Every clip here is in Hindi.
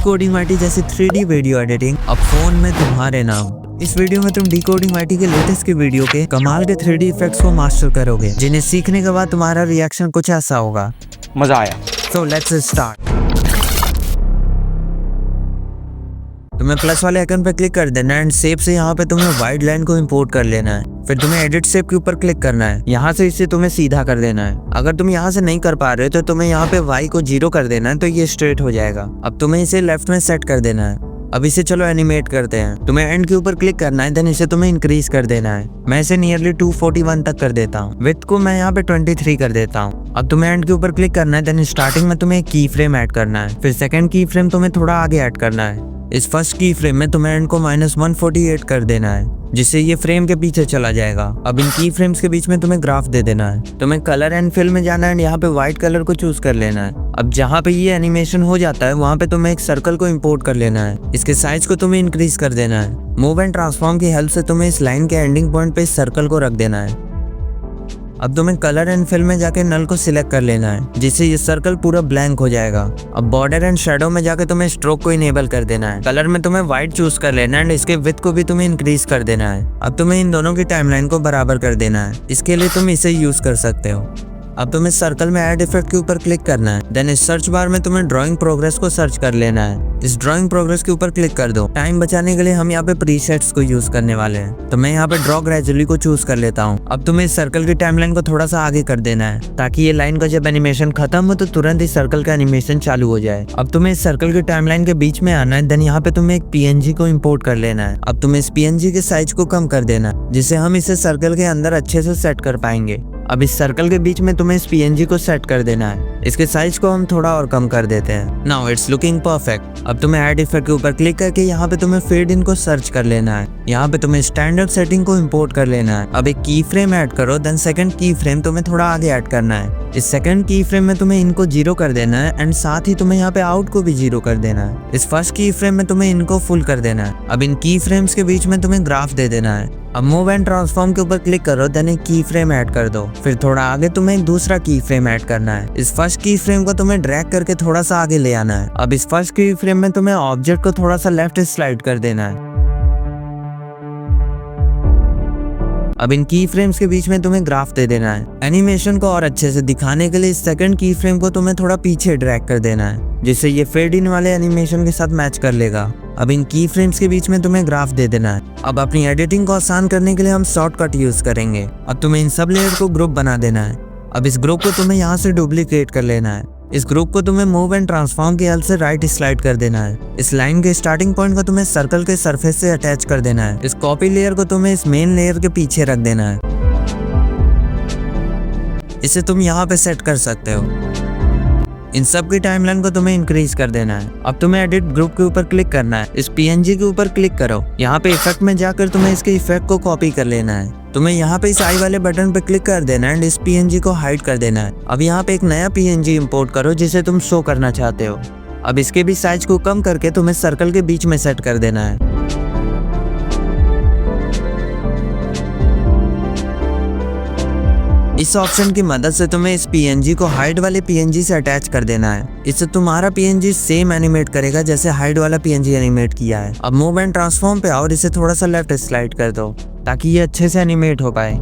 डिकोडिंग वाईटी जैसी 3D वीडियो एडिटिंग अब फोन में तुम्हारे नाम। इस वीडियो में तुम डिकोडिंग वाईटी के लेटेस्ट की वीडियो के कमाल के 3D इफेक्ट्स को मास्टर करोगे, जिन्हें सीखने के बाद तुम्हारा रिएक्शन कुछ ऐसा होगा, मजा आया। So let's start. तुम्हें प्लस वाले आइकन पे क्लिक कर देना एंड शेप से यहाँ पे तुम्हें वाइड लाइन को इंपोर्ट कर लेना है। फिर तुम्हें एडिट शेप के ऊपर क्लिक करना है, यहाँ से इसे तुम्हें सीधा कर देना है। अगर तुम यहाँ से नहीं कर पा रहे हो तो तुम्हें यहाँ पे y को 0 कर देना है, तो ये स्ट्रेट हो जाएगा। अब तुम्हें इसे लेफ्ट में सेट कर देना है। अब इसे चलो एनिमेट करते हैं। तुम्हें एंड के ऊपर क्लिक करना है, देन इसे तुम्हें इंक्रीज कर देना है। मैं इसे नियरली 241 तक कर देता हूँ। विड्थ को मैं यहाँ पे 23 कर देता हूँ। अब तुम्हें एंड के ऊपर क्लिक करना है, देन स्टार्टिंग में तुम्हें एक की फ्रेम ऐड करना है। फिर सेकंड की फ्रेम तुम्हें थोड़ा आगे ऐड करना है। इस फर्स्ट की फ्रेम में तुम्हें एंड को -148 कर देना है, जिससे ये फ्रेम के पीछे चला जाएगा। अब इन की फ्रेम्स के बीच में तुम्हें ग्राफ दे देना है। तुम्हें कलर एंड फिल में जाना है, यहाँ पे व्हाइट कलर को चूज कर लेना है। अब जहाँ पे ये एनिमेशन हो जाता है वहाँ पे तुम्हें एक सर्कल को इंपोर्ट कर लेना है। इसके साइज को तुम्हें इंक्रीज कर देना है। मूव एंड ट्रांसफॉर्म की हेल्प से तुम्हें इस लाइन के एंडिंग पॉइंट पे इस सर्कल को रख देना है। अब तुम्हें कलर एंड फिल में जाके नल को सिलेक्ट कर लेना है, जिससे ये सर्कल पूरा ब्लैंक हो जाएगा। अब बॉर्डर एंड शेडो में जाके तुम्हें स्ट्रोक को इनेबल कर देना है। कलर में तुम्हें व्हाइट चूज कर लेना है एंड इसके विड्थ को भी तुम्हें इंक्रीज कर देना है। अब तुम्हें इन दोनों की टाइमलाइन को बराबर कर देना है। इसके लिए तुम इसे यूज कर सकते हो। अब तुम्हें सर्कल में ऐड इफेक्ट के ऊपर क्लिक करना है, देन इस सर्च बार में तुम्हें ड्राइंग प्रोग्रेस को सर्च कर लेना है। इस ड्राइंग प्रोग्रेस के ऊपर क्लिक कर दो। टाइम बचाने के लिए हम यहाँ पे प्रीसेट्स को यूज करने वाले हैं, तो मैं यहाँ पे ड्रॉ ग्रेजुअली को चूज कर लेता हूँ। अब तुम्हें इस सर्कल की टाइमलाइन को थोड़ा सा आगे कर देना है, ताकि ये लाइन का जब एनिमेशन खत्म हो तो तुरंत इस सर्कल का एनिमेशन चालू हो जाए। अब तुम्हें इस सर्कल की टाइमलाइन के बीच में आना है, देन यहाँ पे तुम्हें एक PNG को इम्पोर्ट कर लेना है। अब तुम्हें इस PNG के साइज को कम कर देना है, जिससे हम इसे सर्कल के अंदर अच्छे से सेट कर पाएंगे। अब इस सर्कल के बीच में तुम्हें इस PNG को सेट कर देना है। इसके साइज को हम थोड़ा और कम कर देते हैं। Now it's looking perfect. अब तुम्हें ऐड इफेक्ट के ऊपर क्लिक करके यहाँ पे तुम्हें फेड इन को सर्च कर लेना है। यहाँ पे तुम्हें स्टैंडर्ड सेटिंग को इंपोर्ट कर लेना है। अब एक की फ्रेम ऐड करो, देन सेकंड की फ्रेम तुम्हें थोड़ा आगे ऐड करना है। इस सेकंड की फ्रेम में तुम्हें इनको 0 कर देना है एंड साथ ही तुम्हें यहाँ पे आउट को भी 0 कर देना है। इस फर्स्ट की फ्रेम में तुम्हें इनको फुल कर देना है। अब इन की फ्रेम्स के बीच में तुम्हें ग्राफ दे देना है। अब मूव एंड ट्रांसफॉर्म के ऊपर क्लिक करो, देन एक की फ्रेम ऐड कर दो। फिर थोड़ा आगे तुम्हें एक दूसरा की फ्रेम ऐड करना है। इस फर्स्ट की फ्रेम को तुम्हें ड्रैग करके थोड़ा सा आगे ले आना है। अब इस फर्स्ट की फ्रेम में तुम्हें ऑब्जेक्ट को थोड़ा सा लेफ्ट स्लाइड कर देना है। अब इन की फ्रेम्स के बीच में तुम्हें ग्राफ दे देना है। एनिमेशन को और अच्छे से दिखाने के लिए इस सेकंड की फ्रेम को तुम्हें थोड़ा पीछे ड्रैग कर देना है, जिससे ये फेड इन वाले एनिमेशन के साथ मैच कर लेगा। अब इन की फ्रेम्स के बीच में तुम्हें ग्राफ दे देना है। अब अपनी एडिटिंग को आसान करने के लिए हम शॉर्टकट यूज करेंगे। अब तुम्हें इन सब लेयर को ग्रुप बना देना है। अब इस ग्रुप को तुम्हें यहाँ से डुप्लीकेट कर लेना है। इस ग्रुप को तुम्हें मूव एंड ट्रांसफॉर्म की हेल्प से राइट स्लाइड कर देना है। इस लाइन के स्टार्टिंग पॉइंट को तुम्हें सर्कल के सरफेस से अटैच कर देना है। इस कॉपी लेयर को तुम्हें इस मेन लेयर के पीछे रख देना है। इसे तुम यहाँ पे सेट कर सकते हो। इन सब की टाइमलाइन को तुम्हें इंक्रीज कर देना है। अब तुम्हें एडिट ग्रुप के ऊपर क्लिक करना है। इस PNG के ऊपर क्लिक करो। यहाँ पे इफेक्ट में जाकर तुम्हें इसके इफेक्ट को कॉपी कर लेना है। तुम्हें यहाँ पे इस आई वाले बटन पे क्लिक कर देना है एंड इस PNG को हाइड कर देना है। अब यहाँ पे एक नया PNG इंपोर्ट करो जिसे तुम शो करना चाहते हो। अब इसके भी साइज को कम करके तुम्हें सर्कल के बीच में सेट कर देना है। इस ऑप्शन की मदद से तुम्हें इस PNG को हाइड वाले PNG से अटैच कर देना है। इससे तुम्हारा PNG सेम एनिमेट करेगा जैसे हाइड वाला PNG एनिमेट किया है। अब मूव एंड ट्रांसफॉर्म पे आओ और इसे थोड़ा सा लेफ्ट स्लाइड कर दो, ताकि ये अच्छे से एनिमेट हो पाए।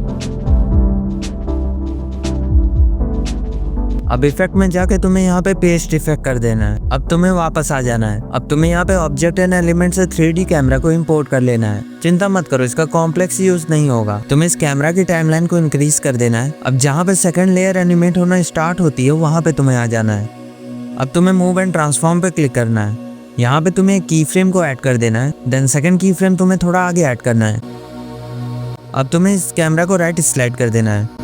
अब इफेक्ट में जाके तुम्हें यहाँ पे पेस्ट इफेक्ट कर देना है। अब तुम्हें वापस आ जाना है। अब तुम्हें यहाँ पे ऑब्जेक्ट एंड एलिमेंट से 3D कैमरा को इंपोर्ट कर लेना है। चिंता मत करो, इसका कॉम्प्लेक्स यूज नहीं होगा। तुम्हें इस कैमरा की टाइमलाइन को इंक्रीज कर देना है। अब जहाँ पे सेकंड लेयर एनिमेट होना स्टार्ट होती है वहाँ पे तुम्हें आ जाना है। अब तुम्हें मूव एंड ट्रांसफॉर्म पे क्लिक करना है। यहाँ पे तुम्हें एक की फ्रेम को ऐड कर देना है, देन सेकंड की फ्रेम तुम्हें थोड़ा आगे ऐड करना है। अब तुम्हें इस कैमरा को राइट स्लाइड कर देना है।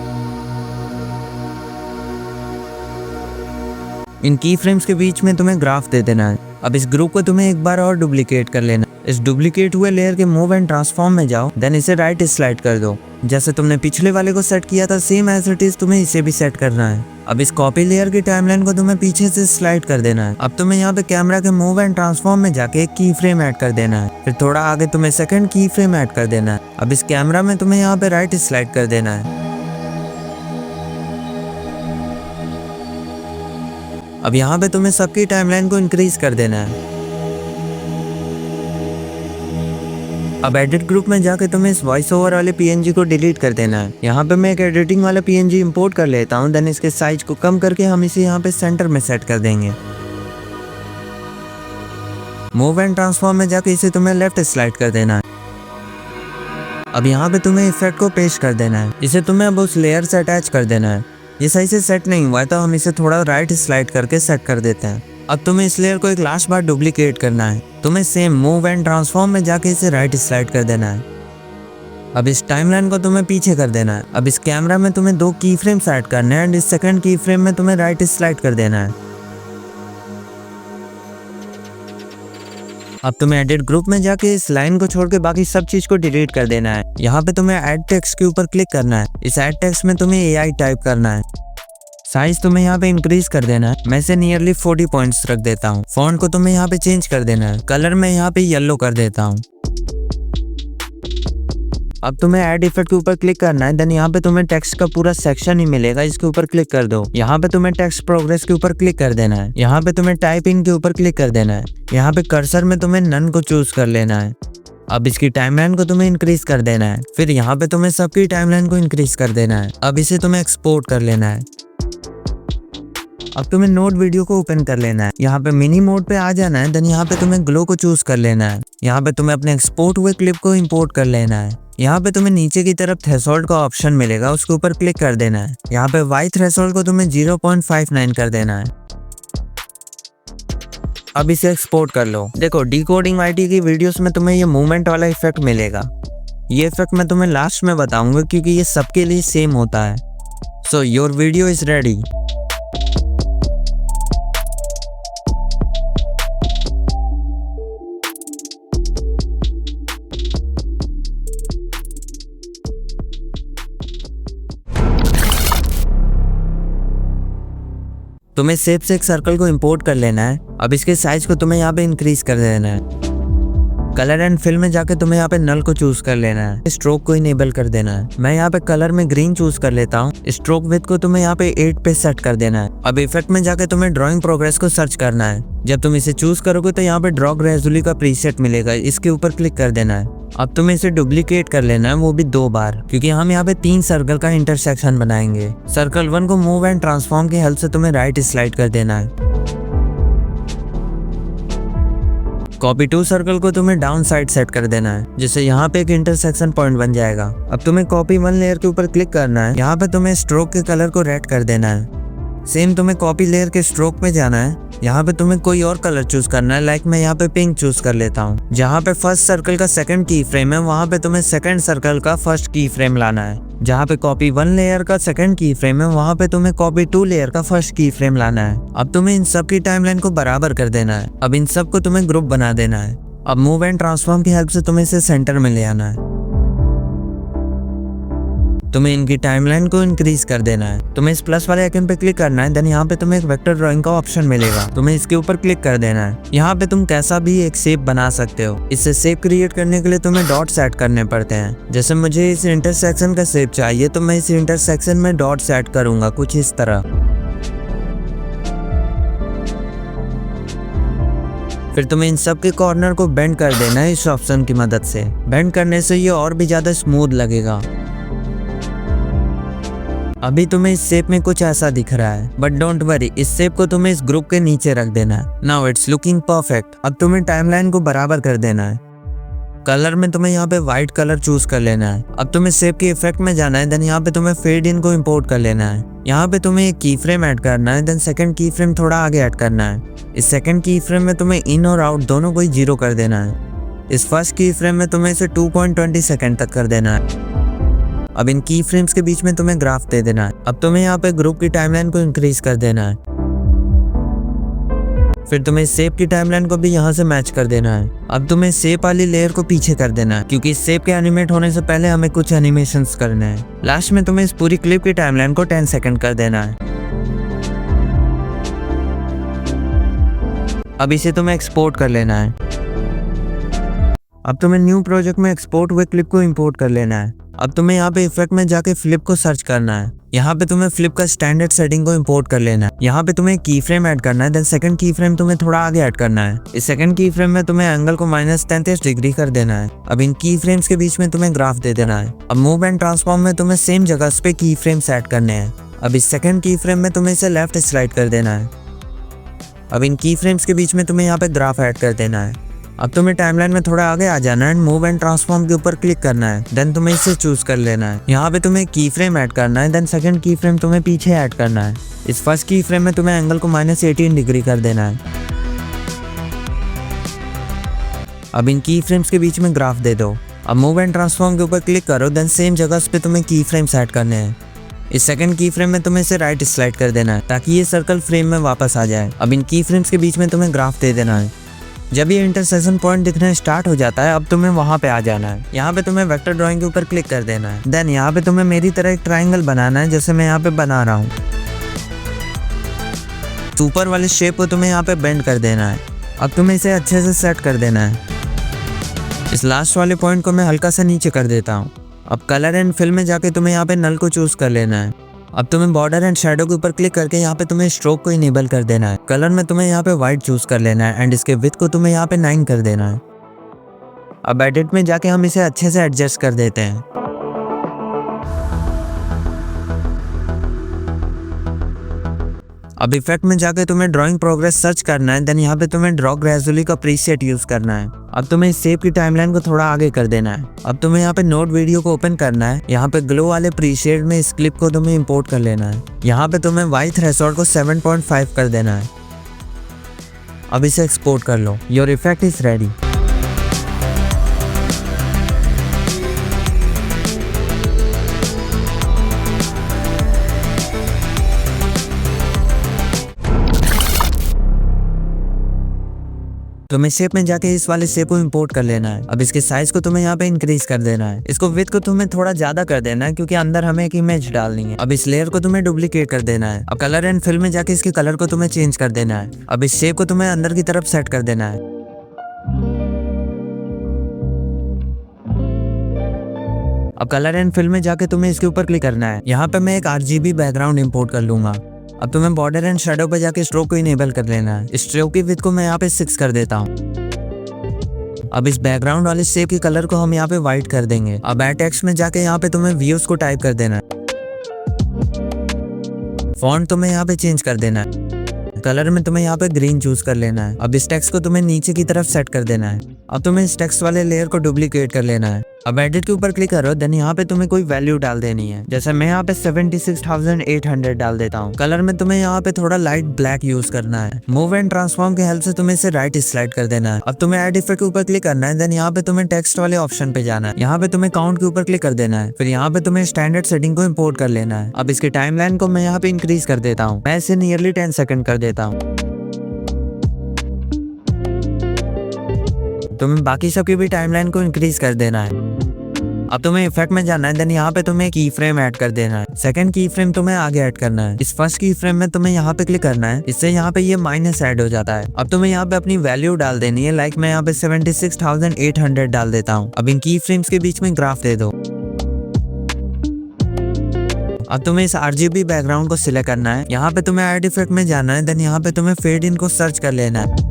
इन की फ्रेम्स के बीच में तुम्हें ग्राफ दे देना है। अब इस ग्रुप को तुम्हें एक बार और डुप्लीकेट कर लेना। इस डुप्लीकेट हुए लेयर के मूव एंड ट्रांसफॉर्म में जाओ, देन इसे राइट स्लाइड कर दो। जैसे तुमने पिछले वाले को सेट किया था सेम एज इट इज तुम्हें इसे भी सेट करना है। अब इस कॉपी लेयर की टाइमलाइन को तुम्हें पीछे से स्लाइड कर देना है। अब तुम्हें यहाँ पे कैमरा के मूव एंड ट्रांसफॉर्म में जाके एक की फ्रेम ऐड कर देना है। फिर थोड़ा आगे तुम्हें सेकंड की फ्रेम ऐड कर देना है। अब इस कैमरा में तुम्हें यहाँ पे राइट स्लाइड कर देना है। अब यहाँ पे तुम्हें सबकी टाइमलाइन को इंक्रीज कर देना है। अब एडिट ग्रुप में जाके तुम्हें इस वॉइस ओवर वाले पीएनजी को डिलीट कर देना है। यहाँ पे मैं एक एडिटिंग वाला पीएनजी इंपोर्ट कर लेता हूँ। देन इसके साइज को कम करके हम इसे यहाँ पे सेंटर में सेट कर देंगे। मूव एंड ट्रांसफॉर्म में जाके इसे तुम्हें लेफ्ट स्लाइड कर देना है। अब यहाँ पे तुम्हें इफेक्ट को पेस्ट कर देना है। इसे तुम्हें अब उस लेयर से अटैच कर देना है। ये सही से सेट नहीं हुआ है तो हम इसे थोड़ा राइट स्लाइड करके सेट कर देते हैं। अब तुम्हें इस लेयर को एक लास्ट बार डुप्लीकेट करना है। तुम्हें सेम मूव एंड ट्रांसफॉर्म में जाके इसे राइट स्लाइड कर देना है। अब इस टाइमलाइन को तुम्हें पीछे कर देना है। अब इस कैमरा में तुम्हें 2 की फ्रेम्स ऐड करने हैं एंड इस सेकंड की फ्रेम में तुम्हें राइट स्लाइड कर देना है। अब तुम्हें एडिट ग्रुप में जाके इस लाइन को छोड़ के बाकी सब चीज को डिलीट कर देना है। यहाँ पे तुम्हें ऐड टेक्स्ट के ऊपर क्लिक करना है। इस ऐड टेक्स्ट में तुम्हें AI टाइप करना है। साइज तुम्हें यहाँ पे इंक्रीज कर देना है। मैं इसे नियरली 40 पॉइंट्स रख देता हूँ। फॉन्ट को तुम्हें यहाँ पे चेंज कर देना है। कलर में यहाँ पे येलो कर देता हूँ। अब तुम्हें ऐड इफेक्ट के ऊपर क्लिक करना है। देन यहाँ पे तुम्हें टेक्स्ट का पूरा सेक्शन ही मिलेगा, इसके ऊपर क्लिक कर दो। यहाँ पे तुम्हें टेक्स्ट प्रोग्रेस के ऊपर क्लिक कर देना है। यहाँ पे तुम्हें टाइपिंग के ऊपर क्लिक कर देना है। यहाँ पे कर्सर में तुम्हें नन को चूज कर लेना है। अब इसकी टाइमलाइन को तुम्हें इंक्रीज कर देना है। फिर यहाँ पे तुम्हें सबकी टाइमलाइन को इंक्रीज कर देना है। अब इसे तुम्हें एक्सपोर्ट कर लेना है। अब तुम्हें नोट वीडियो को ओपन कर लेना है। यहाँ पे मिनी मोड पे आ जाना है। देन यहाँ पे तुम्हें ग्लो को चूज कर लेना है। यहाँ पे तुम्हें अपने एक्सपोर्ट हुए क्लिप को इंपोर्ट कर लेना है। यहाँ पे तुम्हें नीचे की तरफ थ्रेशोल्ड का ऑप्शन मिलेगा, उसके ऊपर क्लिक कर देना है। यहाँ पे वाई थ्रेशोल्ड को तुम्हें 0.59 कर देना है। अब इसे एक्सपोर्ट कर लो। देखो डिकोडिंग YT की वीडियोस में तुम्हें ये मूवमेंट वाला इफेक्ट मिलेगा। ये इफेक्ट मैं तुम्हें लास्ट में बताऊंगा क्योंकि ये सबके लिए सेम होता है। So your video is ready. तुम्हें शेप से एक सर्कल को इंपोर्ट कर लेना है। अब इसके साइज को तुम्हें यहाँ पे इंक्रीज कर देना है। कलर एंड फिल में जाके तुम्हें यहाँ पे नल को चूज कर लेना है। स्ट्रोक को इनेबल कर देना है। मैं यहाँ पे कलर में ग्रीन चूज कर लेता हूँ। स्ट्रोक विड्थ को तुम्हें यहाँ पे 8 पे सेट कर देना है। अब इफेक्ट में जाके तुम्हें ड्राइंग प्रोग्रेस को सर्च करना है। जब तुम इसे चूज करोगे तो यहाँ पे ड्रॉ ग्रेजुअली का प्रीसेट मिलेगा, इसके ऊपर क्लिक कर देना है। अब तुम्हें इसे डुप्लीकेट कर लेना है, वो भी 2 बार, क्योंकि हम यहाँ पे 3 सर्कल का इंटरसेक्शन बनाएंगे। सर्कल 1 को मूव एंड ट्रांसफॉर्म की हेल्प से तुम्हें राइट स्लाइड कर देना है। कॉपी 2 सर्कल को तुम्हें डाउन साइड सेट कर देना है, जिससे यहाँ पे एक इंटरसेक्शन पॉइंट बन जाएगा। अब तुम्हें कॉपी 1 लेयर के ऊपर क्लिक करना है। यहाँ पे तुम्हें स्ट्रोक के कलर को रेड कर देना है। सेम तुम्हें कॉपी लेयर के स्ट्रोक में जाना है। यहाँ पे तुम्हें कोई और कलर चूज करना है। लाइक मैं यहाँ पे पिंक चूज कर लेता हूँ। जहाँ पे फर्स्ट सर्कल का सेकंड की फ्रेम है, वहाँ पे तुम्हें सेकंड सर्कल का फर्स्ट की फ्रेम लाना है। जहाँ पे कॉपी 1 लेयर का सेकंड की फ्रेम है, वहाँ पे तुम्हें कॉपी 2 लेयर का फर्स्ट की फ्रेम लाना है। अब तुम्हें इन सब की टाइमलाइन को बराबर कर देना है। अब इन सब को तुम्हें ग्रुप बना देना है। अब मूव एंड ट्रांसफॉर्म की हेल्प से तुम्हें इसे सेंटर में ले आना है। तुम्हें इनकी टाइमलाइन को इंक्रीज कर देना है। तुम्हें इस प्लस वाले आइकन पे क्लिक करना है। देन यहाँ पे तुम्हें एक वेक्टर ड्राइंग का ऑप्शन मिलेगा, तुम्हें इसके ऊपर क्लिक कर देना है। यहाँ पे तुम कैसा भी एक शेप बना सकते हो। इससे शेप क्रिएट करने के लिए तुम्हें डॉट्स ऐड करने पड़ते हैं। जैसे मुझे इस इंटरसेक्शन का शेप चाहिए तो मैं इस इंटरसेक्शन में डॉट्स ऐड करूंगा कुछ इस तरह। फिर तुम्हें इन सब के कॉर्नर को बेंड कर देना है इस ऑप्शन की मदद से। बेंड करने से ये और भी ज्यादा स्मूथ लगेगा। अभी तुम्हें इस शेप में कुछ ऐसा दिख रहा है, बट डोंट वरी, इस शेप को तुम्हें इस ग्रुप के नीचे रख देना है। Now it's looking perfect. अब तुम्हें टाइमलाइन को बराबर कर देना है। कलर में तुम्हें यहाँ पे व्हाइट कलर चूज कर लेना है। अब तुम्हें शेप के इफेक्ट में जाना है। देन यहाँ पे तुम्हें फेड इन को इंपोर्ट कर लेना है। यहाँ पे तुम्हें एक की फ्रेम ऐड करना है। देन सेकंड की फ्रेम थोड़ा आगे ऐड करना है। इस सेकंड की फ्रेम में तुम्हें इन और आउट दोनों को ही 0 कर देना है। इस फर्स्ट की फ्रेम में तुम्हें इसे 2.20 सेकंड तक कर देना है। अब इन की फ्रेम्स के बीच में तुम्हें ग्राफ दे देना है। अब तुम्हें यहाँ पे ग्रुप की टाइमलाइन को इंक्रीज कर देना है। फिर तुम्हें शेप की टाइमलाइन को भी यहाँ से मैच कर देना है। अब तुम्हें शेप वाली लेयर को पीछे कर देना है, क्योंकि इस शेप के एनिमेट होने से पहले हमें कुछ एनिमेशंस करने हैं। लास्ट में तुम्हें इस पूरी क्लिप की टाइमलाइन को 10 सेकंड कर देना है। अब इसे तुम्हें एक्सपोर्ट कर लेना है। अब तुम्हें न्यू प्रोजेक्ट में एक्सपोर्ट हुए क्लिप को इंपोर्ट कर लेना है। अब तुम्हें यहाँ पे इफेक्ट में जाके फ्लिप को सर्च करना है। यहाँ पे तुम्हें फ्लिप का स्टैंडर्ड सेटिंग को इंपोर्ट कर लेना है। यहाँ पे तुम्हें की फ्रेम ऐड करना है, देन सेकंड की फ्रेम तुम्हें थोड़ा आगे ऐड करना है। इस सेकंड की फ्रेम में तुम्हें एंगल को -33 डिग्री कर देना है। अब इन की फ्रेम्स के बीच में तुम्हें ग्राफ दे देना है। अब मूव एंड ट्रांसफॉर्म में तुम्हें सेम जगह पे की फ्रेम्स ऐड करने हैं। अब इस सेकंड की फ्रेम में तुम्हें इसे लेफ्ट स्लाइड कर देना है। अब इन की फ्रेम्स के बीच में तुम्हें यहाँ पे ग्राफ ऐड कर देना है। अब तुम्हें टाइमलाइन में थोड़ा आगे आ जाना है, मूव एंड ट्रांसफॉर्म के ऊपर क्लिक करना है, देन तुम्हें इसे चूज कर लेना है। यहाँ पे तुम्हें की फ्रेम ऐड करना है, देन सेकंड की फ्रेम तुम्हें पीछे ऐड करना है। इस फर्स्ट की फ्रेम में तुम्हें एंगल को -18 डिग्री कर देना है। अब इन की फ्रेम्स के बीच में ग्राफ दे दो। अब मूव एंड ट्रांसफॉर्म के ऊपर क्लिक करो, देन सेम जगह पे तुम्हें की फ्रेम्स ऐड करने हैं। इस सेकंड की फ्रेम में तुम्हें इसे राइट स्लाइड कर देना है ताकि ये सर्कल फ्रेम में वापस आ जाए। अब इन की फ्रेम्स के बीच में तुम्हें ग्राफ दे देना है। जब ये इंटरसेक्शन पॉइंट दिखना स्टार्ट हो जाता है, अब तुम्हें वहां पे आ जाना है। यहाँ पे तुम्हें वेक्टर ड्राइंग के ऊपर क्लिक कर देना है। देन यहाँ पे तुम्हें मेरी तरह एक ट्राइंगल बनाना है, जैसे मैं यहाँ पे बना रहा हूँ। ऊपर वाले शेप को तुम्हें यहाँ पे बेंड कर देना है। अब तुम्हें इसे अच्छे से सेट कर देना है। इस लास्ट वाले पॉइंट को मैं हल्का सा नीचे कर देता हूँ। अब कलर एंड फिल में जाके तुम्हें यहाँ पे नल को चूज कर लेना है। अब तुम्हें बॉर्डर एंड शैडो के ऊपर क्लिक करके यहाँ पे तुम्हें स्ट्रोक को इनेबल कर देना है। कलर में तुम्हें यहाँ पे व्हाइट चूज कर लेना है एंड इसके विड्थ को तुम्हें यहाँ पे 9 कर देना है। अब एडिट में जाके हम इसे अच्छे से एडजस्ट कर देते हैं। अब इफेक्ट में जाके तुम्हें ड्राइंग प्रोग्रेस सर्च करना है, देन यहाँ पे तुम्हें ड्रॉ ग्रेजुअली का प्रीसेट यूज करना है। अब तुम्हें इस शेप की टाइमलाइन को थोड़ा आगे कर देना है। अब तुम्हें यहाँ पे नोट वीडियो को ओपन करना है। यहाँ पे ग्लो वाले प्रीसेट में इस क्लिप को तुम्हें इंपोर्ट कर लेना है। यहाँ पे तुम्हें वाई थ्रेशोल्ड को 7.5 कर देना है। अब इसे एक्सपोर्ट कर लो। Your effect is ready. तुम्हें शेप में जाके इस वाले शेप को इंपोर्ट कर लेना है। अब इसके साइज को तुम्हें यहाँ पे इंक्रीज कर देना है। इसको विड्थ को तुम्हें थोड़ा ज्यादा कर देना है क्योंकि अंदर हमें एक इमेज डालनी है। अब इस लेयर को तुम्हें डुप्लीकेट कर देना है। अब कलर एंड फिल में जाके इसके कलर को तुम्हें चेंज कर देना है। अब इस शेप को तुम्हें अंदर की तरफ सेट कर देना है। अब कलर एंड फिल में जाके तुम्हें इसके ऊपर क्लिक करना है। यहाँ पे मैं एक RGB बैकग्राउंड इंपोर्ट कर लूंगा। अब तुम्हें बॉर्डर एंड शैडो पे जाके स्ट्रोक को इनेबल कर लेना है। स्ट्रोक की विड्थ को मैं यहाँ पे 6 कर देता हूँ। अब इस बैकग्राउंड वाले शेप के कलर को हम यहाँ पे व्हाइट कर देंगे। अब एड टेक्स्ट में जाके यहाँ पे तुम्हें व्यूज को टाइप कर देना है। फॉन्ट तुम्हें यहाँ पे चेंज कर देना है। कलर में तुम्हें यहाँ पे ग्रीन चूज कर लेना है। अब इस टेक्स्ट को तुम्हें नीचे की तरफ सेट कर देना है। अब तुम्हें इस टेक्स्ट वाले लेयर को डुप्लीकेट कर लेना है। अब एडिट के ऊपर क्लिक करो, देन यहाँ पे तुम्हें कोई वैल्यू डाल देनी है। जैसे मैं यहाँ पे 76,800 डाल देता हूँ। कलर में तुम्हें यहाँ पे थोड़ा लाइट ब्लैक यूज करना है। मूव एंड ट्रांसफॉर्म की हेल्प से तुम्हें इसे राइट स्लाइड कर देना है। अब तुम्हें एड इफेक्ट के ऊपर क्लिक करना है, देन यहाँ पे तुम्हें टेक्स्ट वाले ऑप्शन पे जाना है। यहाँ पे तुम्हें काउंट के ऊपर क्लिक कर देना है। फिर यहाँ पे तुम्हें स्टैंडर्ड सेटिंग को इम्पोर्ट कर लेना है। अब इसकी टाइमलाइन को मैं यहाँ पे इंक्रीज कर देता हूँ। मैं इसे नियरली 10 सेकंड कर देता हूँ। तुम्हें बाकी सबकी भी टाइमलाइन को इंक्रीज कर देना है। अब तुम्हें इफेक्ट में जाना है, देन यहाँ पे तुम्हें की फ्रेम ऐड कर देना है। सेकंड की फ्रेम तुम्हें आगे ऐड करना है। इस फर्स्ट की फ्रेम में तुम्हें यहाँ पे क्लिक करना है। इससे यहाँ पे ये माइनस ऐड हो जाता है। अब तुम्हें यहाँ पे अपनी वैल्यू डाल देनी है। लाइक मैं यहाँ पे 76,800 डाल देता हूँ। अब इन की फ्रेम्स के बीच में ग्राफ दे दो। अब तुम्हें इस RGB बैकग्राउंड को सिलेक्ट करना है। यहाँ पे तुम्हें एड इफेक्ट में जाना है, देन यहाँ पे तुम्हें फेड इन को सर्च कर लेना है।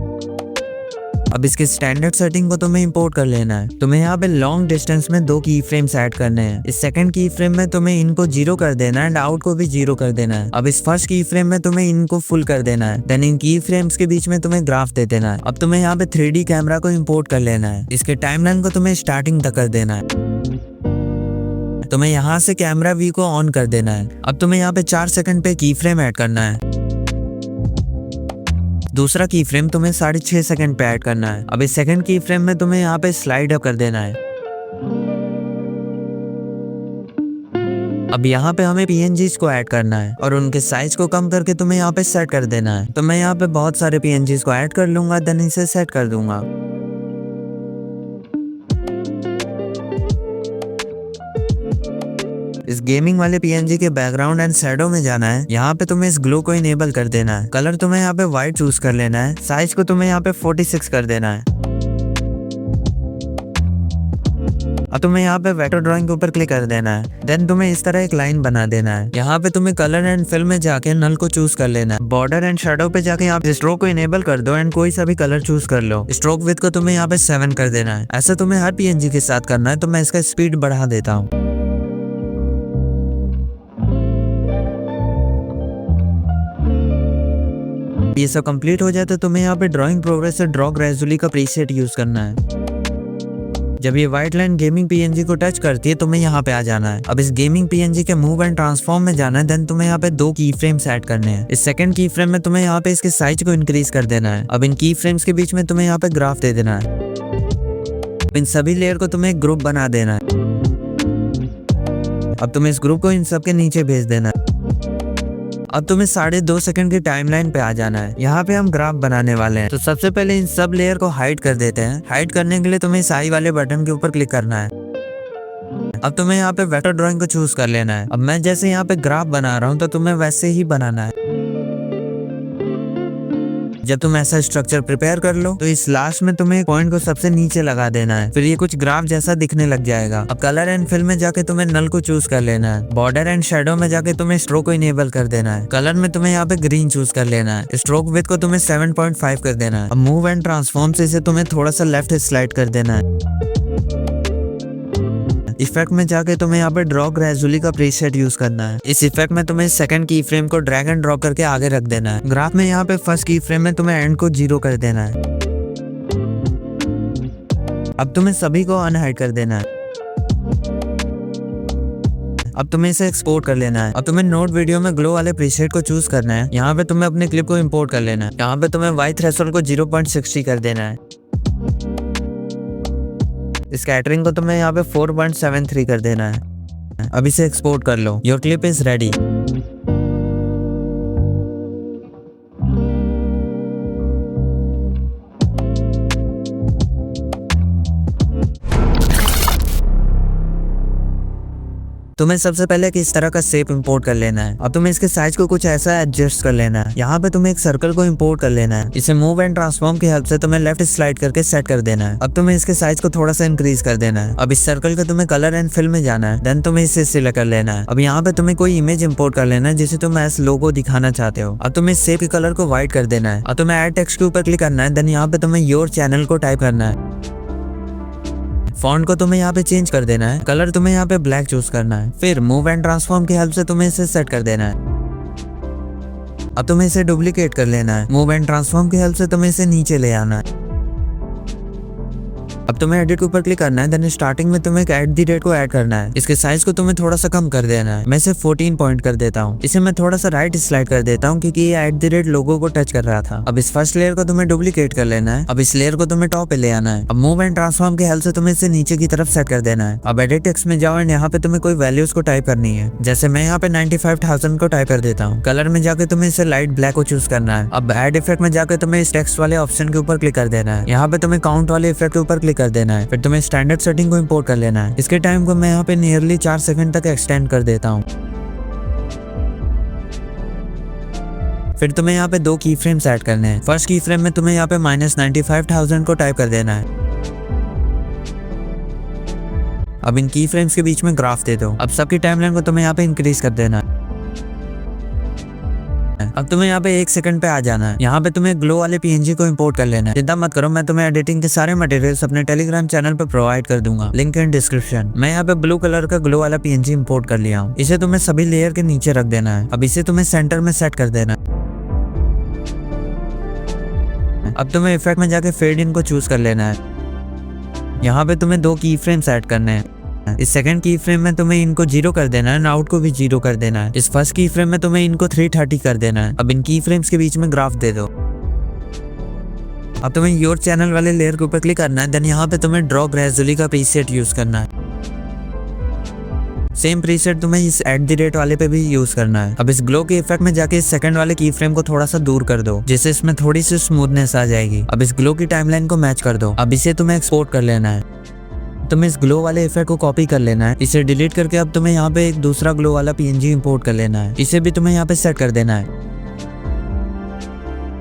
अब इसके स्टैंडर्ड सेटिंग को तुम्हें इंपोर्ट कर लेना है। तुम्हें यहाँ पे लॉन्ग डिस्टेंस में 2 की फ्रेम्स ऐड करने हैं। इस सेकंड की फ्रेम में तुम्हें इनको 0 कर देना है एंड आउट को भी 0 कर देना है। अब इस फर्स्ट की फ्रेम में तुम्हें इनको फुल कर देना है। देन इन की फ्रेम्स के बीच में तुम्हें ग्राफ दे देना है। अब तुम्हें यहाँ पे 3D कैमरा को इंपोर्ट कर लेना है। इसके टाइमलाइन को तुम्हें स्टार्टिंग तक कर देना है। तुम्हें यहाँ से कैमरा व्यू को ऑन कर देना है। अब तुम्हें यहाँ पे 4 सेकंड पे की फ्रेम ऐड करना है। दूसरा की फ्रेम तुम्हें 6.5 सेकंड पे ऐड करना है। अब इस सेकंड की फ्रेम में तुम्हें यहाँ पे स्लाइड अप कर देना है। अब यहाँ पे हमें PNGs को ऐड करना है और उनके साइज को कम करके तुम्हें यहाँ पे सेट कर देना है। तो मैं यहाँ पे बहुत सारे PNGs को ऐड कर लूंगा, देन इसे सेट कर दूंगा। इस गेमिंग वाले PNG के बैकग्राउंड एंड शैडो में जाना है। यहाँ पे तुम्हें इस ग्लो को इनेबल कर देना है। कलर तुम्हें यहाँ पे व्हाइट चूज कर लेना है। साइज को तुम्हें यहाँ पे 46 कर देना है। अब तुम्हें यहाँ पे वेक्टर ड्राइंग के ऊपर क्लिक कर देना है। देन तुम्हें इस तरह एक लाइन बना देना है। यहाँ पे तुम्हें कलर एंड फिल में जाके नल को चूज कर लेना है। बॉर्डर एंड शेडो पे जाके यहाँ पे स्ट्रोक को इनेबल कर दो एंड कोई सा भी कलर चूज कर लो। स्ट्रोक विड्थ को तुम्हें यहाँ पे 7 कर देना है। ऐसा तुम्हें हर पीएनजी के साथ करना है, तो मैं इसका स्पीड बढ़ा देता हूँ। ये सब कंप्लीट हो जाए तो तुम्हें यहाँ पे ड्राइंग प्रोग्रेस से ड्रॉ ग्रेजुअली का प्रीसेट यूज करना है। जब ये व्हाइट लाइन गेमिंग पीएनजी को टच करती है तुम्हें यहाँ पे आ जाना है। अब इस गेमिंग पीएनजी के मूव एंड ट्रांसफॉर्म में जाना है। देन तुम्हें यहाँ पे 2 की फ्रेम्स ऐड करने हैं। इस सेकंड की फ्रेम में तुम्हें यहाँ पे इसके साइज को इंक्रीज कर देना है। अब इन की फ्रेम्स के बीच में तुम्हें यहाँ पे ग्राफ दे देना है। इन सभी लेयर को तुम्हें एक ग्रुप बना देना है। अब तुम्हें इस ग्रुप को इन सब के नीचे भेज देना है। अब तुम्हें 2.5 सेकंड की टाइमलाइन पे आ जाना है। यहाँ पे हम ग्राफ बनाने वाले हैं, तो सबसे पहले इन सब लेयर को हाइड कर देते हैं। हाइड करने के लिए तुम्हें इस आई वाले बटन के ऊपर क्लिक करना है। अब तुम्हें यहाँ पे वेक्टर ड्राइंग को चूज कर लेना है। अब मैं जैसे यहाँ पे ग्राफ बना रहा हूँ तो तुम्हें वैसे ही बनाना है। जब तुम ऐसा स्ट्रक्चर प्रिपेयर कर लो तो इस लास्ट में तुम्हें पॉइंट को सबसे नीचे लगा देना है। फिर ये कुछ ग्राफ जैसा दिखने लग जाएगा। अब कलर एंड फिल में जाके तुम्हें नल को चूज कर लेना है। बॉर्डर एंड शेडो में जाके तुम्हें स्ट्रोक को इनेबल कर देना है। कलर में तुम्हें यहाँ पे ग्रीन चूज कर लेना है। स्ट्रोक विड्थ को तुम्हें 7.5 कर देना है। अब मूव एंड ट्रांसफॉर्म से इसे तुम्हें थोड़ा सा लेफ्ट स्लाइड कर देना है। इफेक्ट में जाके तुम्हें यहाँ पे ड्रॉ ग्रेजुअली का प्रीसेट यूज करना है। इस इफेक्ट में तुम्हें सेकंड की फ्रेम को ड्रैग एंड ड्रॉप करके आगे रख देना है। ग्राफ में यहाँ पे फर्स्ट की फ्रेम में तुम्हें एंड को 0 कर देना है। अब तुम्हें सभी को अनहाइड कर देना है। अब तुम्हें इसे एक्सपोर्ट कर लेना है। अब तुम्हें नोट वीडियो में ग्लो वाले प्रीसेट को चूज करना है। यहाँ पे तुम्हें अपने क्लिप को इम्पोर्ट कर लेना है। यहाँ पे तुम्हें वाई थ्रेशोल्ड को 0.60 कर देना है। स्कैटरिंग को तुम्हें यहाँ पे 4.73 कर देना है। अब इसे एक्सपोर्ट कर लो। Your clip is ready. तुम्हें सबसे पहले किस तरह का शेप इंपोर्ट कर लेना है। अब तुम्हें इसके साइज को कुछ ऐसा एडजस्ट कर लेना है। यहाँ पे तुम्हें एक सर्कल को इंपोर्ट कर लेना है। इसे मूव एंड ट्रांसफॉर्म की हेल्प से तुम्हें लेफ्ट स्लाइड करके सेट कर देना है। अब तुम्हें इसके साइज को थोड़ा सा इंक्रीज कर देना है। अब इस सर्कल का तुम्हें कलर एंड फिल में जाना है। देन तुम्हें इसे सिलेक्ट कर लेना है। अब यहाँ पे तुम्हें कोई इमेज इंपोर्ट कर लेना है जिसे तुम एस लोगो दिखाना चाहते हो। अब तुम्हें शेप के कलर को व्हाइट कर देना है। अब तुम्हें ऐड टेक्स्ट के ऊपर क्लिक करना है। देन यहाँ पे तुम्हें योर चैनल को टाइप करना है। फॉन्ट को तुम्हें यहाँ पे चेंज कर देना है। कलर तुम्हें यहाँ पे ब्लैक चूज करना है। फिर मूव एंड ट्रांसफॉर्म की हेल्प से तुम्हें इसे सेट कर देना है। अब तुम्हें इसे डुप्लीकेट कर लेना है। मूव एंड ट्रांसफॉर्म की हेल्प से तुम्हें इसे नीचे ले आना है। अब तुम्हें एडिट के ऊपर क्लिक करना है। देन स्टार्टिंग में तुम्हें एट द रेट को ऐड करना है। इसके साइज को तुम्हें थोड़ा सा कम कर देना है। मैं इसे 14 पॉइंट कर देता हूँ। इसे मैं थोड़ा सा राइट स्लाइड कर देता हूँ क्योंकि ये एट द रेट लोगो को टच कर रहा था। अब इस फर्स्ट लेयर को तुम्हें डुप्लीकेट कर लेना है। अब इस लेयर को तुम्हें टॉप पे ले आना है। अब मूव एंड ट्रांसफॉर्म की हेल्प से तुम्हें इसे नीचे की तरफ सेट कर देना है। अब एडिट टेक्स्ट में जाओ एंड यहाँ पे तुम्हें कोई वैल्यूज को टाइप करनी है। जैसे मैं यहाँ पे 95,000 को टाइप कर देता हूँ। कलर में जाकर तुम्हें इसे लाइट ब्लैक को चूज करना है। अब एड इफेक्ट में जाकर तुम्हें इस टेक्स्ट वाले ऑप्शन के ऊपर क्लिक कर देना है। यहाँ पे तुम्हें काउंट वाले इफेक्ट के ऊपर क्लिक कर देना है। फिर तुम्हें स्टैंडर्ड सेटिंग को इंपोर्ट कर लेना है। इसके टाइम को मैं यहाँ पे नियरली 4 सेकंड तक एक्सटेंड कर देता हूँ। फिर तुम्हें यहाँ पे 2 की फ्रेम्स ऐड करने हैं। फर्स्ट की फ्रेम में तुम्हें यहाँ पे -95,000 को टाइप कर देना है। अब इन की फ्रेम्स के बीच में ग्राफ दे दो। अब सबकी टाइमलाइन को तुम्हें यहाँ पे इंक्रीज कर देना है। अब तुम्हें यहाँ पे 1 सेकंड पे आ जाना है। यहाँ पे तुम्हें ग्लो वाले पीएनजी को इंपोर्ट कर लेना है। चिंता मत करो, मैं तुम्हें एडिटिंग के सारे मटेरियल्स अपने टेलीग्राम चैनल पे प्रोवाइड कर दूंगा, लिंक इन डिस्क्रिप्शन। मैं यहाँ पे ब्लू कलर का ग्लो वाला पीएनजी इंपोर्ट कर लिया हूँ। इसे तुम्हें सभी लेयर के नीचे रख देना है। अब इसे तुम्हें सेंटर में सेट कर देना है। अब तुम्हें इफेक्ट में जाके फेड इन को चूज कर लेना है। यहाँ पे तुम्हें 2 की फ्रेम्स ऐड करने हैं। इस सेकंड की फ्रेम में तुम्हें इनको 0 कर देना है। आउट को भी 0 कर देना है। इस फर्स्ट की फ्रेम में तुम्हें इनको 330 कर देना है। अब इन की फ्रेम्स के बीच में ग्राफ दे दो। अब तुम्हें योर चैनल वाले लेयर के ऊपर क्लिक करना है। देन यहाँ पे तुम्हें ड्रॉ ग्रेजुअली का प्रीसेट यूज करना है। सेम प्रीसेट तुम्हें इस एट द रेट वाले पे भी यूज करना है। अब इस ग्लो के इफेक्ट में जाके इस सेकंड वाले की फ्रेम को थोड़ा सा दूर कर दो, जिससे इसमें थोड़ी सी स्मूथनेस आ जाएगी। अब इस ग्लो की टाइमलाइन को मैच कर दो। अब इसे तुम्हें एक्सपोर्ट कर लेना है। तुम्हें इस ग्लो वाले इफेक्ट को कॉपी कर लेना है। इसे डिलीट करके अब तुम्हें यहाँ पे एक दूसरा ग्लो वाला पीएनजी इंपोर्ट कर लेना है। इसे भी तुम्हें यहाँ पे सेट कर देना है।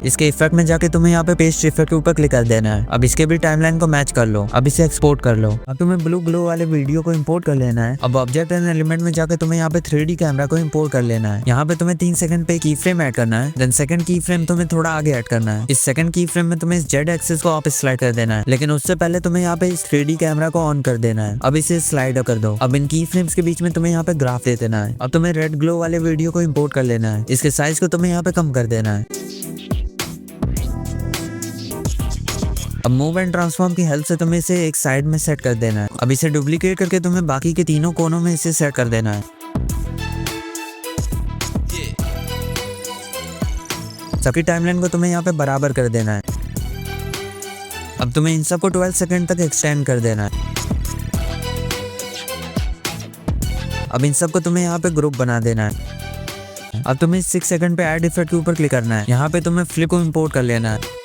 इसके इफेक्ट में जाके तुम्हें यहाँ पे पेस्ट इफेक्ट के ऊपर क्लिक कर देना है। अब इसके भी टाइमलाइन को मैच कर लो। अब इसे एक्सपोर्ट कर लो। अब तुम्हें ब्लू ग्लो वाले वीडियो को इंपोर्ट कर लेना है। अब ऑब्जेक्ट एंड एलिमेंट में जाकर तुम्हें यहाँ पे 3D कैमरा को इंपोर्ट कर लेना है। यहाँ पे तुम्हें 3 सेकंड पे की फ्रेम ऐड करना है। देन सेकंड की फ्रेम तुम्हें थोड़ा आगे ऐड करना है। इस सेकंड की फ्रेम में तुम्हें इस जेड एक्सिस को वापस स्लाइड कर देना है, लेकिन उससे पहले तुम्हें यहाँ पे इस 3D कैमरा को ऑन कर देना है। अब इसे स्लाइड कर दो। अब इन की फ्रेम्स के बीच में तुम्हें यहाँ पे ग्राफ दे देना है। अब तुम्हें रेड ग्लो वाले वीडियो को इंपोर्ट कर लेना है। इसके साइज को तुम्हें यहाँ पे कम कर देना है। अब मूव एंड ट्रांसफॉर्म की हेल्प से तुम्हें इसे एक साइड में सेट कर देना है। अब इसे डुप्लीकेट करके तुम्हें बाकी के तीनों कोनों में इसे सेट कर देना है। सबकी टाइमलाइन को तुम्हें यहाँ पे बराबर कर देना है। अब तुम्हें इन सबको 12 सेकंड तक एक्सटेंड कर देना है। अब इन सबको तुम्हें यहाँ पे ग्रुप बना देना है। अब तुम्हें 6 सेकंड पे ऐड इफेक्ट के ऊपर क्लिक करना है। यहाँ पे तुम्हें फ्लिप को इंपोर्ट कर लेना है।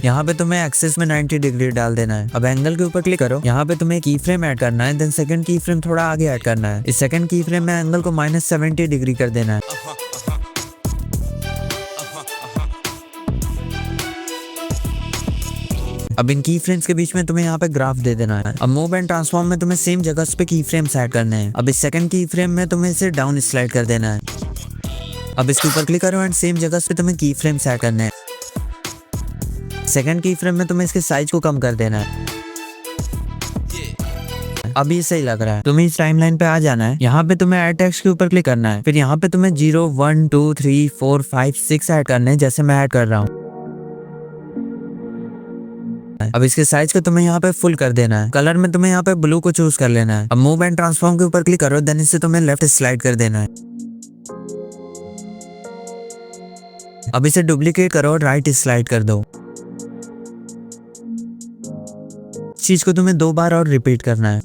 यहाँ पे तुम्हें एक्सेस में 90 डिग्री डाल देना है। अब एंगल के ऊपर क्लिक करो। यहाँ पे तुम्हें की फ्रेम ऐड करना है। देन सेकंड की फ्रेम थोड़ा आगे ऐड करना है। इस सेकंड की फ्रेम में एंगल को -70 डिग्री कर देना है। अब इन की फ्रेम्स के बीच में तुम्हें यहाँ पे ग्राफ दे देना है। अब मूव एंड ट्रांसफॉर्म में तुम्हें सेम जगह पे की फ्रेम्स ऐड करने हैं। अब इस सेकंड की फ्रेम में तुम्हें इसे डाउन स्लाइड कर देना है। अब इसके ऊपर क्लिक करो एंड सेम जगह पे तुम्हें की फ्रेम्स ऐड करने हैं। सेकंड की फ्रेम में तुम्हें इसके साइज को कम कर देना है। अब ये सही लग रहा है। तुम्हें इस टाइमलाइन पे आ जाना है। यहाँ पे तुम्हें ऐड टेक्स्ट के ऊपर क्लिक करना है। फिर यहाँ पे तुम्हें 0, 1, 2, 3, 4, 5, 6 ऐड करने हैं, जैसे मैं ऐड कर रहा हूँ। अब इसके साइज को तुम्हें यहाँ पे फुल कर देना है। कलर में तुम्हें यहाँ पे ब्लू को चूज कर लेना है। अब मूव एंड ट्रांसफॉर्म के ऊपर क्लिक करो। देन इसे तुम्हें लेफ्ट स्लाइड कर देना है। अब इसे डुप्लीकेट करो और राइट स्लाइड कर दो। चीज को तुम्हें 2 बार और रिपीट करना है।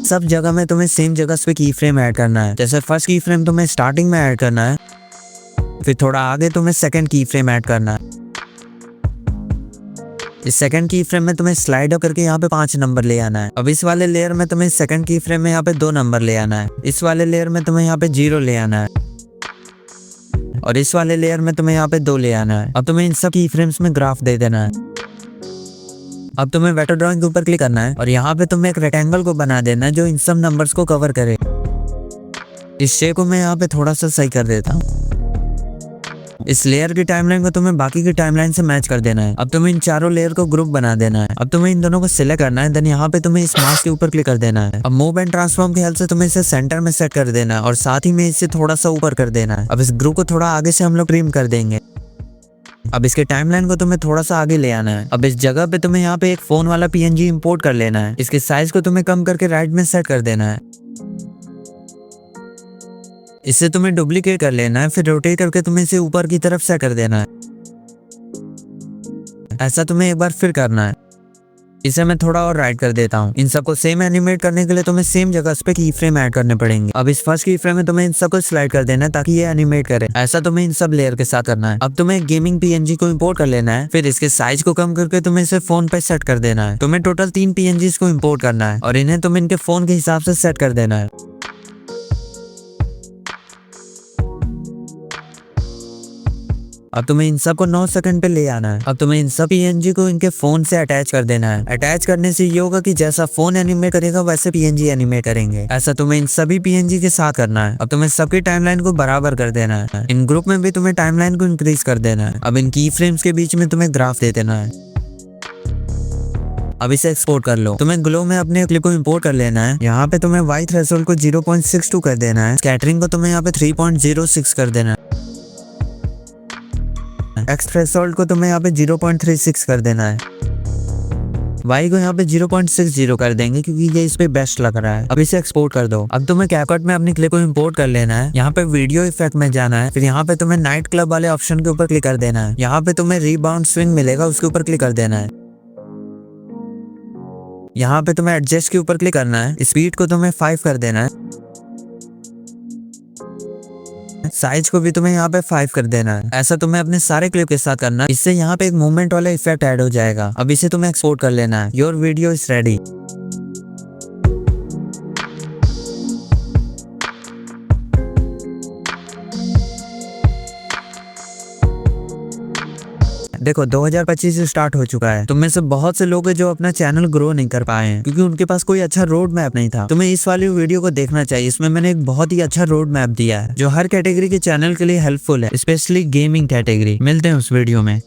सब जगह में तुम्हें सेम जगह पे की फ्रेम ऐड करना है। जैसे फर्स्ट की फ्रेम तुम्हें स्टार्टिंग में ऐड करना है, फिर थोड़ा आगे तुम्हें सेकंड की फ्रेम ऐड करना है। इस सेकंड की फ्रेम में तुम्हें स्लाइड अप करके यहाँ पे 5 नंबर ले आना है। अब इस वाले लेयर में तुम्हें सेकंड की फ्रेम में यहाँ पे 2 नंबर ले आना है। इस वाले लेयर में तुम्हें यहाँ पे 0 ले आना है और इस वाले लेयर में तुम्हें यहाँ पे 2 ले आना है। अब तुम्हें इन सब की फ्रेम्स में ग्राफ दे देना है। अब तुम्हें वेक्टर ड्राइंग के ऊपर क्लिक करना है और यहाँ पे तुम्हें एक रेक्टेंगल को बना देना है जो इन सब नंबर्स को कवर करे। इस शेप को मैं यहाँ पे थोड़ा सा सही कर देता हूँ। इस लेयर की टाइमलाइन को तुम्हें बाकी की टाइमलाइन से मैच कर देना है। अब तुम्हें इन चारों लेयर को ग्रुप बना देना है। अब तुम्हें इन दोनों को सिलेक्ट करना है। देन यहाँ पे तुम्हें इस मास्क के ऊपर क्लिक कर देना है। अब मूव एंड ट्रांसफॉर्म की हेल्प से तुम्हें इसे सेंटर में सेट कर देना है और साथ ही में इसे थोड़ा सा ऊपर कर देना है। अब इस ग्रुप को थोड़ा आगे से हम लोग ट्रिम कर देंगे। अब इसके टाइमलाइन को तुम्हें थोड़ा सा आगे ले आना है। अब इस जगह पे तुम्हें यहाँ पे एक फोन वाला PNG इंपोर्ट कर लेना है। इसके साइज को तुम्हें कम करके राइट में सेट कर देना है। इसे तुम्हें डुप्लीकेट कर लेना है, फिर रोटेट करके तुम्हें इसे ऊपर की तरफ सेट कर देना है। ऐसा तुम्हें एक बार फिर करना है। इसे मैं थोड़ा और राइट कर देता हूँ। इन सबको सेम एनिमेट करने के लिए तुम्हें सेम जगह पे की फ्रेम ऐड करने पड़ेंगे। अब इस फर्स्ट की फ्रेम में तुम्हें इन सबको स्लाइड कर देना है ताकि ये एनिमेट करे। ऐसा तुम्हें इन सब लेयर के साथ करना है। अब तुम्हें गेमिंग PNG को इंपोर्ट कर लेना है। फिर इसके साइज को कम करके तुम्हें इसे फोन पे सेट कर देना है। तुम्हें टोटल 3 PNGs को इंपोर्ट करना है और इन्हें तुम्हें इनके फोन के हिसाब से सेट कर देना है। अब तुम्हें इन सब को 9 सेकंड पे ले आना है। अब तुम्हें इन सब PNG को इनके फोन से अटैच कर देना है। अटैच करने से ये होगा कि जैसा फोन एनिमेट करेगा वैसे PNG एनिमेट करेंगे। ऐसा तुम्हें इन सभी PNG के साथ करना है। अब तुम्हें सबकी टाइमलाइन को बराबर कर देना है। इन ग्रुप में भी तुम्हें टाइमलाइन को इंक्रीज कर देना है। अब इन की फ्रेम्स के बीच में तुम्हें ग्राफ दे देना है। अब इसे एक्सपोर्ट कर लो। तुम्हें ग्लो में अपने क्लिप को इंपोर्ट कर लेना है। यहाँ पे तुम्हें वाई थ्रेशोल्ड को 0.62 कर देना है। स्कैटरिंग को तुम्हें यहाँ पे 3.06 कर देना है। एक्स थ्रेशोल्ड को तुम्हें यहाँ पे 0.36 कर देना है। वाई को यहाँ पे 0.60 कर देंगे क्योंकि ये इस पे बेस्ट लग रहा है। अब इसे एक्सपोर्ट कर दो। अब तुम्हें कैपकट में अपनी क्लिप को इंपोर्ट कर लेना है। यहाँ पे वीडियो इफेक्ट में जाना है। फिर यहाँ पे तुम्हें नाइट क्लब वाले ऑप्शन के ऊपर क्लिक कर देना है। यहाँ पे तुम्हें रीबाउंड स्विंग मिलेगा, उसके ऊपर क्लिक कर देना है। यहाँ पे तुम्हें एडजस्ट के ऊपर क्लिक करना है। स्पीड को तुम्हें 5 कर देना है। साइज को भी तुम्हें यहाँ पे 5 कर देना है। ऐसा तुम्हें अपने सारे क्लिप के साथ करना है। इससे यहाँ पे एक मूवमेंट वाला इफेक्ट ऐड हो जाएगा। अब इसे तुम्हें एक्सपोर्ट कर लेना है। Your video is ready. देखो 2025 स्टार्ट हो चुका है, तुम में से बहुत से लोग हैं जो अपना चैनल ग्रो नहीं कर पाए हैं क्योंकि उनके पास कोई अच्छा रोड मैप नहीं था। तुम्हें इस वाली वीडियो को देखना चाहिए, इसमें मैंने एक बहुत ही अच्छा रोड मैप दिया है जो हर कैटेगरी के चैनल के लिए हेल्पफुल है, स्पेशली गेमिंग कैटेगरी। मिलते हैं उस वीडियो में।